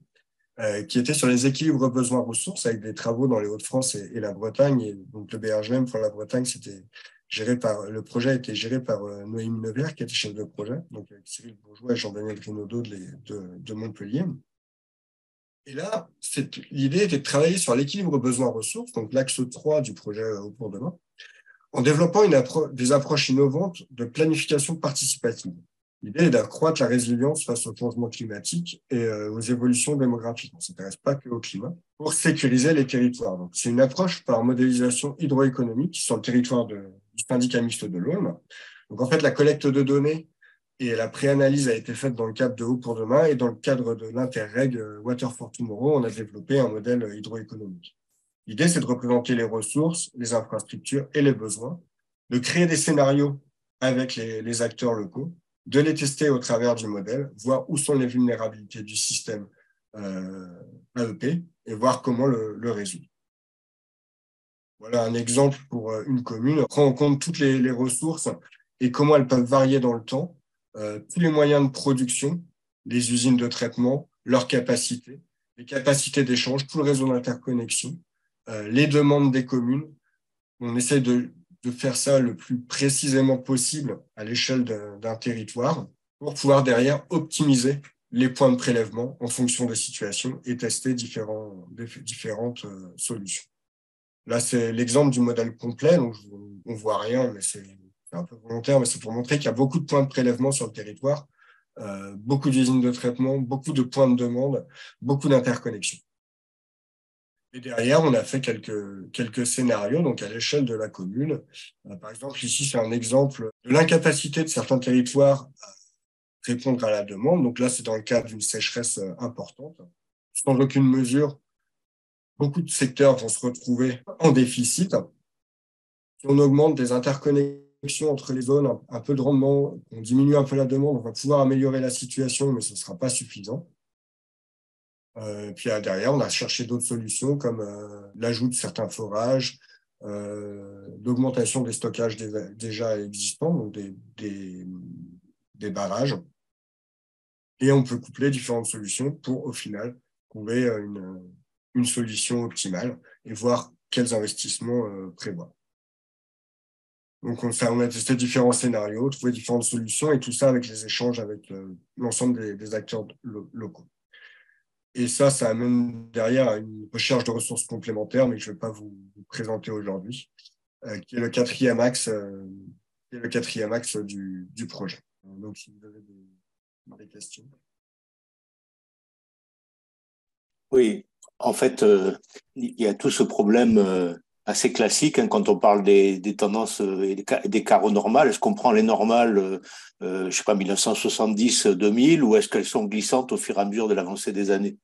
qui était sur les équilibres besoins-ressources avec des travaux dans les Hauts-de-France et la Bretagne. Et donc, le BRGM pour la Bretagne, le projet a été géré par Noémie Nevers, qui était chef de projet, donc avec Cyril Bourgeois et Jean-Daniel Grinaudot de Montpellier. Et là, l'idée était de travailler sur l'équilibre besoins-ressources, donc l'axe 3 du projet Au pour demain, en développant des approches innovantes de planification participative. L'idée est d'accroître la résilience face au changement climatique et aux évolutions démographiques. On ne s'intéresse pas que au climat pour sécuriser les territoires. Donc, c'est une approche par modélisation hydroéconomique sur le territoire du syndicat mixte de l'Aulne. Donc, en fait, la collecte de données et la préanalyse a été faite dans le cadre de Haut pour demain, et dans le cadre de l'Interreg Water for Tomorrow, on a développé un modèle hydroéconomique. L'idée, c'est de représenter les ressources, les infrastructures et les besoins, de créer des scénarios avec les acteurs locaux, de les tester au travers du modèle, voir où sont les vulnérabilités du système AEP et voir comment le résoudre. Voilà un exemple pour une commune. On prend en compte toutes les ressources et comment elles peuvent varier dans le temps, tous les moyens de production, les usines de traitement, leurs capacités, les capacités d'échange, tout le réseau d'interconnexion, les demandes des communes. On essaie de faire ça le plus précisément possible à l'échelle d'un territoire pour pouvoir derrière optimiser les points de prélèvement en fonction des situations et tester différentes solutions. Là, c'est l'exemple du modèle complet, donc on ne voit rien, mais c'est un peu volontaire, mais c'est pour montrer qu'il y a beaucoup de points de prélèvement sur le territoire, beaucoup d'usines de traitement, beaucoup de points de demande, beaucoup d'interconnexions. Et derrière, on a fait quelques scénarios, donc à l'échelle de la commune. Par exemple, ici, c'est un exemple de l'incapacité de certains territoires à répondre à la demande. Donc là, c'est dans le cadre d'une sécheresse importante. Sans aucune mesure, beaucoup de secteurs vont se retrouver en déficit. Si on augmente des interconnexions entre les zones, un peu de rendement, on diminue un peu la demande, on va pouvoir améliorer la situation, mais ce ne sera pas suffisant. Puis derrière, on a cherché d'autres solutions comme l'ajout de certains forages, l'augmentation des stockages déjà existants, donc des barrages. Et on peut coupler différentes solutions pour, au final, trouver une solution optimale et voir quels investissements prévoir. Donc, on a testé différents scénarios, trouvé différentes solutions, et tout ça avec les échanges avec l'ensemble des acteurs locaux. Et ça amène derrière à une recherche de ressources complémentaires, mais que je ne vais pas vous présenter aujourd'hui, qui est le quatrième axe, du projet. Donc, si vous avez des questions. Oui, en fait, il y a tout ce problème assez classique hein, quand on parle des tendances et des carreaux normales. Est-ce qu'on prend les normales, je sais pas, 1970-2000, ou est-ce qu'elles sont glissantes au fur et à mesure de l'avancée des années?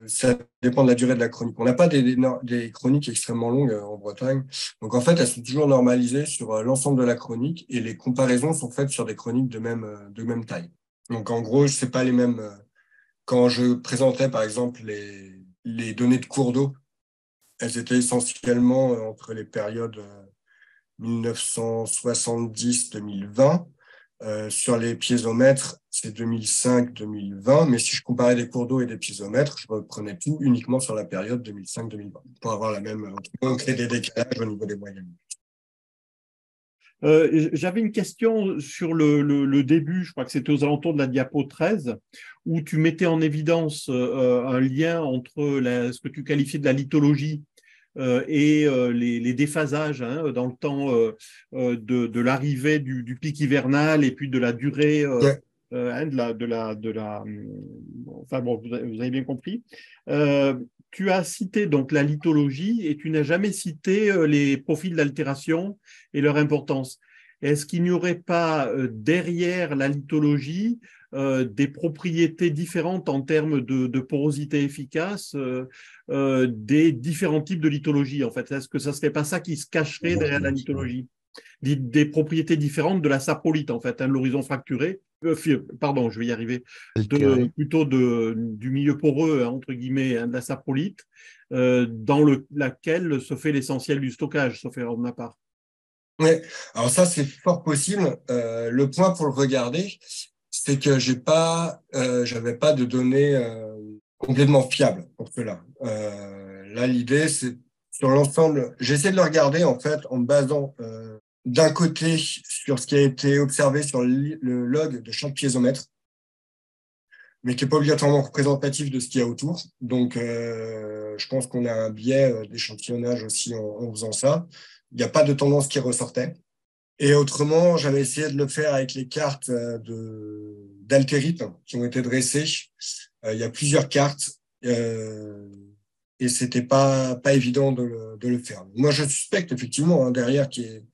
Ça dépend de la durée de la chronique. On n'a pas des chroniques extrêmement longues en Bretagne. Donc, en fait, elles sont toujours normalisées sur l'ensemble de la chronique et les comparaisons sont faites sur des chroniques de même taille. Donc, en gros, c'est pas les mêmes. Quand je présentais, par exemple, les données de cours d'eau, elles étaient essentiellement entre les périodes 1970-2020. Sur les piézomètres, c'est 2005-2020. Mais si je comparais des cours d'eau et des piézomètres, je reprenais tout uniquement sur la période 2005-2020 pour avoir la même. On crée des décalages au niveau des moyennes. J'avais une question sur le début, je crois que c'était aux alentours de la diapo 13, où tu mettais en évidence un lien entre ce que tu qualifiais de la lithologie et les déphasages hein, dans le temps de l'arrivée du pic hivernal et puis de la durée Ouais. hein, enfin bon, vous avez bien compris. Euh, Tu as cité donc la lithologie et tu n'as jamais cité les profils d'altération et leur importance. Est-ce qu'il n'y aurait pas derrière la lithologie des propriétés différentes en termes de porosité efficace des différents types de lithologie en fait? Est-ce que ça ne serait pas ça qui se cacherait derrière la lithologie? Des propriétés différentes de la saprolite en fait, hein, l'horizon fracturé, pardon, je vais y arriver, plutôt du milieu poreux, hein, entre guillemets, hein, de la saprolite, dans laquelle se fait l'essentiel du stockage, sauf erreur de ma part. Oui, alors ça, c'est fort possible. Le point pour le regarder, c'est que j'avais pas de données complètement fiables pour cela. Là, l'idée, c'est sur l'ensemble. J'essaie de le regarder en fait en me basant d'un côté sur ce qui a été observé sur le log de chaque piézomètre, mais qui n'est pas obligatoirement représentatif de ce qu'il y a autour. Donc, je pense qu'on a un biais d'échantillonnage aussi en faisant ça. Il n'y a pas de tendance qui ressortait. Et autrement, j'avais essayé de le faire avec les cartes d'altérite qui ont été dressées. Il y a plusieurs cartes et c'était pas évident de le faire. Moi, je suspecte effectivement hein, derrière qui est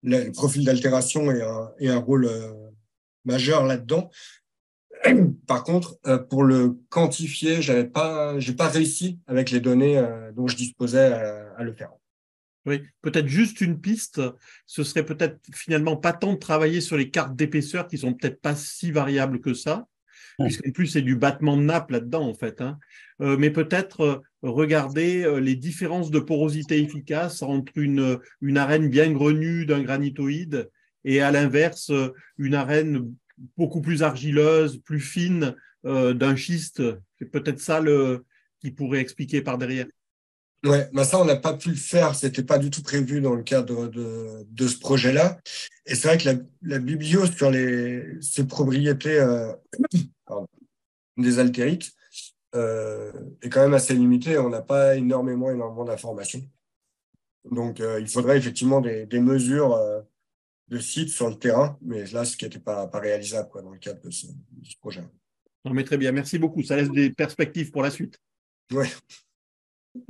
le profil d'altération et un rôle majeur là-dedans. Par contre, pour le quantifier, j'ai pas réussi avec les données dont je disposais à le faire. Oui, peut-être juste une piste, ce serait peut-être finalement pas tant de travailler sur les cartes d'épaisseur qui sont peut-être pas si variables que ça, puisqu'en plus c'est du battement de nappe là-dedans en fait, hein. Mais peut-être regarder les différences de porosité efficace entre une arène bien grenue d'un granitoïde et à l'inverse une arène beaucoup plus argileuse, plus fine d'un schiste. C'est peut-être ça qui pourrait expliquer par derrière. Ouais, mais ça, on n'a pas pu le faire. C'était pas du tout prévu dans le cadre de ce projet-là. Et c'est vrai que la biblio sur ces propriétés pardon, des altérites est quand même assez limitée. On n'a pas énormément d'informations. Donc, il faudrait effectivement des mesures de sites sur le terrain, mais là, ce qui n'était pas réalisable quoi, dans le cadre de ce projet. Non, mais très bien, merci beaucoup. Ça laisse des perspectives pour la suite. Ouais.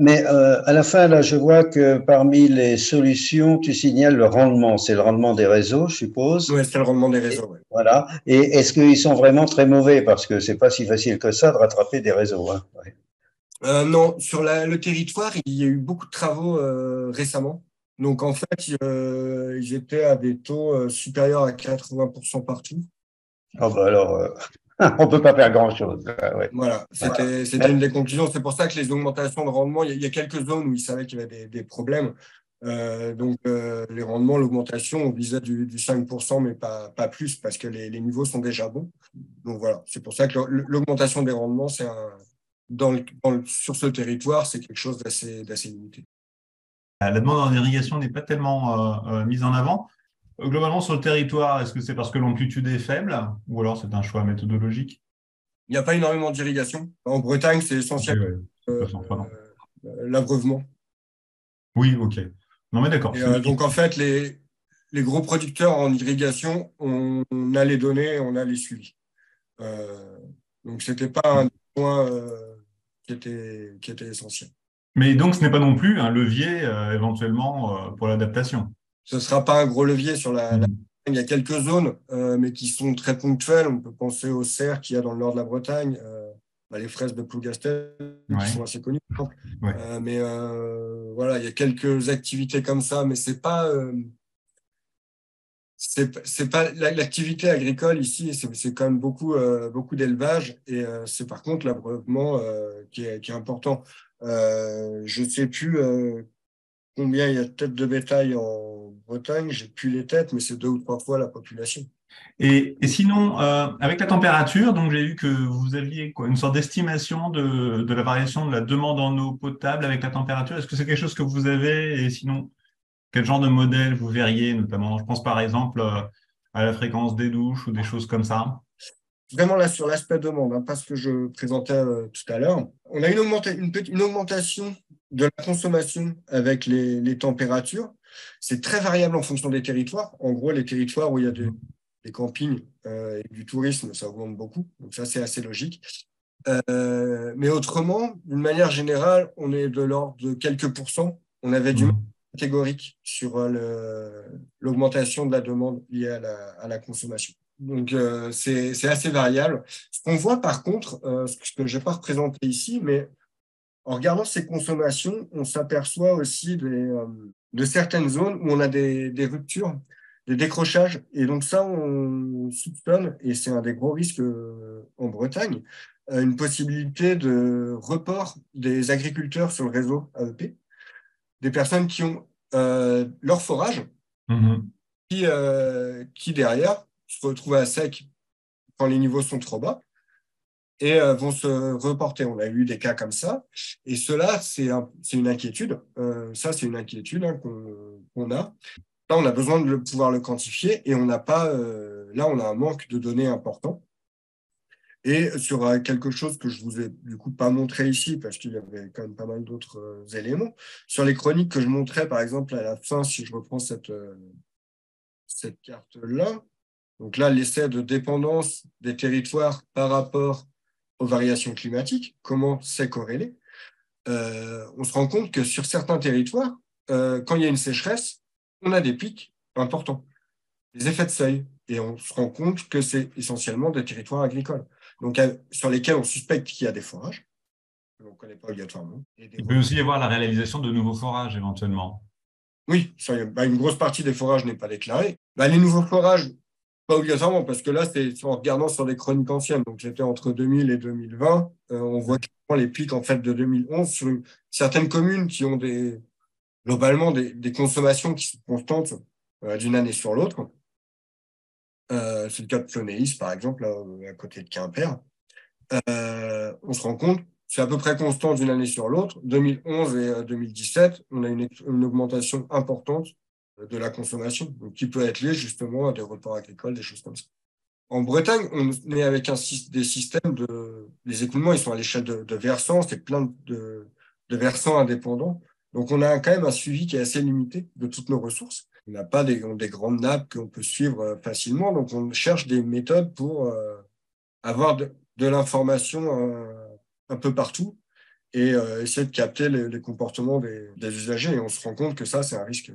Mais à la fin, là, je vois que parmi les solutions, tu signales le rendement. C'est le rendement des réseaux, je suppose. Ouais, c'est le rendement des Et, réseaux. Ouais. voilà. Et est-ce qu'ils sont vraiment très mauvais? Parce que c'est pas si facile que ça de rattraper des réseaux. Hein. Ouais. Non, sur le territoire, il y a eu beaucoup de travaux récemment. Donc, en fait, ils étaient à des taux supérieurs à 80% partout. Oh, bah alors, on peut pas faire grand-chose. Ouais. Voilà, Voilà. c'était une des conclusions. C'est pour ça que les augmentations de rendement, il y a quelques zones où ils savaient qu'il y avait des problèmes. Donc, les rendements, l'augmentation, on visait du 5%, mais pas plus, parce que les niveaux sont déjà bons. Donc, voilà, c'est pour ça que l'augmentation des rendements, sur ce territoire, c'est quelque chose d'assez limité. La demande en irrigation n'est pas tellement mise en avant. Globalement, sur le territoire, est-ce que c'est parce que l'amplitude est faible ou alors c'est un choix méthodologique? Il n'y a pas énormément d'irrigation. En Bretagne, c'est essentiel Oui, de toute façon, pardon. l'abreuvement. Oui, ok. Non, mais d'accord. Et donc, en fait, les gros producteurs en irrigation, on a les données, on a les suivis. Donc, ce n'était pas un point qui était essentiel. Mais donc, ce n'est pas non plus un levier éventuellement pour l'adaptation. Ce ne sera pas un gros levier sur la. Mhm. Il y a quelques zones, mais qui sont très ponctuelles. On peut penser aux cerfs qu'il y a dans le nord de la Bretagne, les fraises de Plougastel, qui Ouais, sont assez connues, par exemple. ouais. Mais voilà, il y a quelques activités comme ça, mais c'est pas l'activité agricole ici, c'est quand même beaucoup d'élevage, et c'est par contre l'abreuvement qui est important. Je ne sais plus combien il y a de têtes de bétail en Bretagne, j'ai plus les têtes, mais c'est 2 ou 3 fois la population. Et sinon, avec la température, donc j'ai vu que vous aviez quoi, une sorte d'estimation de la variation de la demande en eau potable avec la température. Est-ce que c'est quelque chose que vous avez? Et sinon, quel genre de modèle vous verriez, notamment? Je pense par exemple à la fréquence des douches ou des choses comme ça. Vraiment là sur l'aspect demande, hein, pas ce que je présentais tout à l'heure. On a une augmentation de la consommation avec les températures. C'est très variable en fonction des territoires. En gros, les territoires où il y a des campings et du tourisme, ça augmente beaucoup. Donc ça, c'est assez logique. Mais autrement, d'une manière générale, on est de l'ordre de quelques pourcents. On avait du mal Mhm. catégorique sur l'augmentation de la demande liée à la consommation. Donc, c'est assez variable. Ce qu'on voit par contre, ce que je n'ai pas représenté ici, mais en regardant ces consommations, on s'aperçoit aussi de certaines zones où on a des ruptures, des décrochages. Et donc ça, on soupçonne, et c'est un des gros risques en Bretagne, une possibilité de report des agriculteurs sur le réseau AEP, des personnes qui ont leur forage, Mhm. qui derrière se retrouvent à sec quand les niveaux sont trop bas et vont se reporter. On a eu des cas comme ça. Et cela, c'est une inquiétude. Ça, c'est une inquiétude hein, qu'on a. Là, on a besoin de pouvoir le quantifier et on n'a pas. Là, on a un manque de données important. Et sur quelque chose que je vous ai du coup pas montré ici, parce qu'il y avait quand même pas mal d'autres éléments, sur les chroniques que je montrais, par exemple, à la fin, si je reprends cette carte-là, donc là, l'essai de dépendance des territoires par rapport aux variations climatiques, comment c'est corrélé, on se rend compte que sur certains territoires, quand il y a une sécheresse, on a des pics importants, des effets de seuil. Et on se rend compte que c'est essentiellement des territoires agricoles, donc sur lesquels on suspecte qu'il y a des forages, que l'on ne connaît pas obligatoirement. Et des Il peut aussi y avoir la réalisation de nouveaux forages éventuellement. Oui, ça, une grosse partie des forages n'est pas déclarée. Les nouveaux forages, pas obligatoirement, parce que là, c'est en regardant sur des chroniques anciennes. Donc, j'étais entre 2000 et 2020. On voit clairement les pics en fait, de 2011 sur certaines communes qui ont globalement des consommations qui sont constantes d'une année sur l'autre. C'est le cas de Plonéis, par exemple, là, à côté de Quimper. On se rend compte, c'est à peu près constant d'une année sur l'autre. 2011 et 2017, on a une augmentation importante de la consommation, donc qui peut être liée justement à des reports agricoles, des choses comme ça. En Bretagne, on est avec des systèmes les écoulements, ils sont à l'échelle de versants, c'est plein de versants indépendants. Donc, on a quand même un suivi qui est assez limité de toutes nos ressources. On n'a pas des grandes nappes qu'on peut suivre facilement. Donc, on cherche des méthodes pour avoir de l'information un peu partout et essayer de capter les comportements des usagers. Et on se rend compte que ça, c'est un risque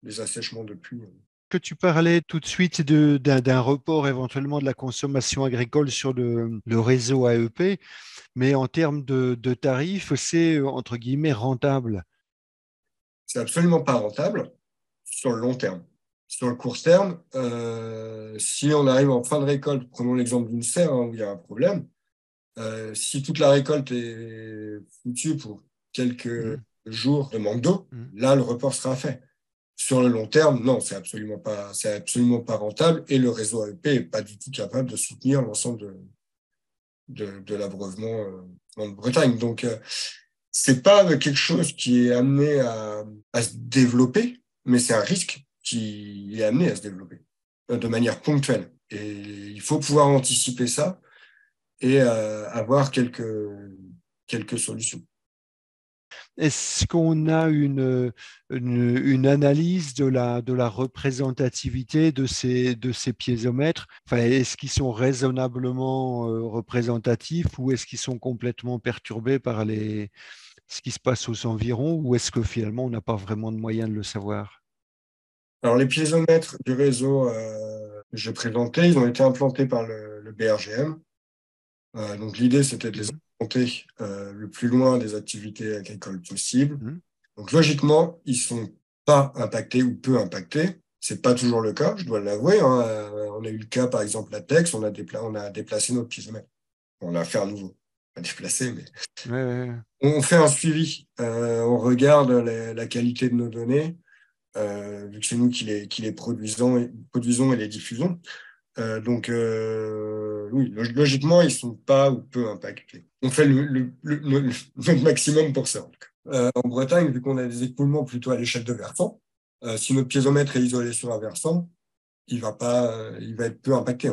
des assèchements de pluie. Que tu parlais tout de suite d'un report éventuellement de la consommation agricole sur le réseau AEP, mais en termes de tarifs, c'est entre guillemets rentable. C'est absolument pas rentable sur le long terme. Sur le court terme, si on arrive en fin de récolte, prenons l'exemple d'une serre hein, où il y a un problème, si toute la récolte est foutue pour quelques jours de manque d'eau, là, le report sera fait. Sur le long terme, non, c'est absolument pas rentable et le réseau AEP n'est pas du tout capable de soutenir l'ensemble de l'abreuvement en Bretagne. Donc, c'est pas quelque chose qui est amené à se développer, mais c'est un risque qui est amené à se développer de manière ponctuelle. Et il faut pouvoir anticiper ça. et avoir quelques solutions. Est-ce qu'on a une analyse de la représentativité de ces piézomètres? Enfin, est-ce qu'ils sont raisonnablement représentatifs ou est-ce qu'ils sont complètement perturbés par ce qui se passe aux environs ou est-ce que finalement on n'a pas vraiment de moyen de le savoir? Alors, les piézomètres du réseau que j'ai présenté, ils ont été implantés par le BRGM. Donc, l'idée, c'était de les implanter le plus loin des activités agricoles possibles. Donc, logiquement, ils ne sont pas impactés ou peu impactés. Ce n'est pas toujours le cas, je dois l'avouer. On a eu le cas, par exemple, à Tex, on a déplacé notre piézomètre. On l'a fait à nouveau. Pas déplacé, mais Ouais. on fait un suivi. On regarde la qualité de nos données, vu que c'est nous qui les produisons et les diffusons. Donc, oui, logiquement, ils ne sont pas ou peu impactés. On fait le maximum pour ça. En Bretagne, vu qu'on a des écoulements plutôt à l'échelle de versant, si notre piézomètre est isolé sur un versant, il va être peu impacté.